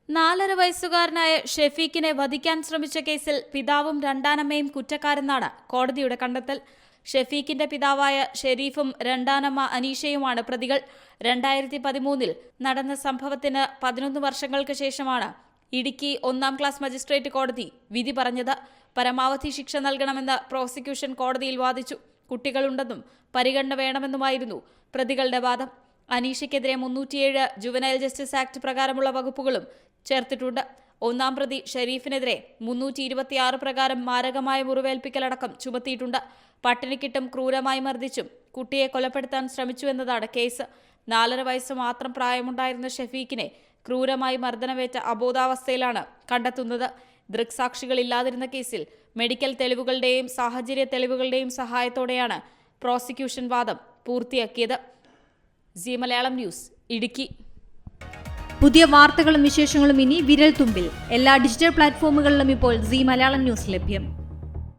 4.5 വയസ്സുകാരനായ ഷെഫീഖിനെ വധിക്കാൻ ശ്രമിച്ച കേസിൽ പിതാവും രണ്ടാനമ്മയും കുറ്റക്കാരെന്നാണ് കോടതിയുടെ കണ്ടെത്തൽ. ഷെഫീഖിന്റെ പിതാവായ ഷെരീഫും രണ്ടാനമ്മ അനീഷയുമാണ് പ്രതികൾ. 2013 നടന്ന സംഭവത്തിന് 11 വർഷങ്ങൾക്ക് ശേഷമാണ് ഇടുക്കി 1-ാം ക്ലാസ് മജിസ്ട്രേറ്റ് കോടതി വിധി പറഞ്ഞത്. പരമാവധി ശിക്ഷ നൽകണമെന്ന് പ്രോസിക്യൂഷൻ കോടതിയിൽ വാദിച്ചു. കുട്ടികളുണ്ടെന്നും പരിഗണന വേണമെന്നുമായിരുന്നു പ്രതികളുടെ വാദം. അനീഷയ്ക്കെതിരെ 307 ജുവനൈൽ ജസ്റ്റിസ് ആക്ട് പ്രകാരമുള്ള വകുപ്പുകളും ചേർത്തിട്ടുണ്ട്. 1-ാം പ്രതി ഷെരീഫിനെതിരെ 326 പ്രകാരം മാരകമായ മുറിവേൽപ്പിക്കലടക്കം ചുമത്തിയിട്ടുണ്ട്. പട്ടിണിക്കിട്ടും ക്രൂരമായി മർദ്ദിച്ചും കുട്ടിയെ കൊലപ്പെടുത്താൻ ശ്രമിച്ചുവെന്നതാണ് കേസ്. 4.5 വയസ്സ് മാത്രം പ്രായമുണ്ടായിരുന്ന ഷെഫീഖിനെ ക്രൂരമായി മർദ്ദനമേറ്റ അബോധാവസ്ഥയിലാണ് കണ്ടെത്തുന്നത്. ദൃക്സാക്ഷികളില്ലാതിരുന്ന കേസിൽ മെഡിക്കൽ തെളിവുകളുടെയും സാഹചര്യ തെളിവുകളുടെയും സഹായത്തോടെയാണ് പ്രോസിക്യൂഷൻ വാദം പൂർത്തിയാക്കിയത്. Zee Malayalam news, Idukki. പുതിയ വാർത്തകളും വിശേഷങ്ങളും ഇനി വിരൽ തുമ്പിൽ. എല്ലാ ഡിജിറ്റൽ പ്ലാറ്റ്ഫോമുകളിലും ഇപ്പോൾ സീ മലയാളം ന്യൂസ് ലഭ്യം.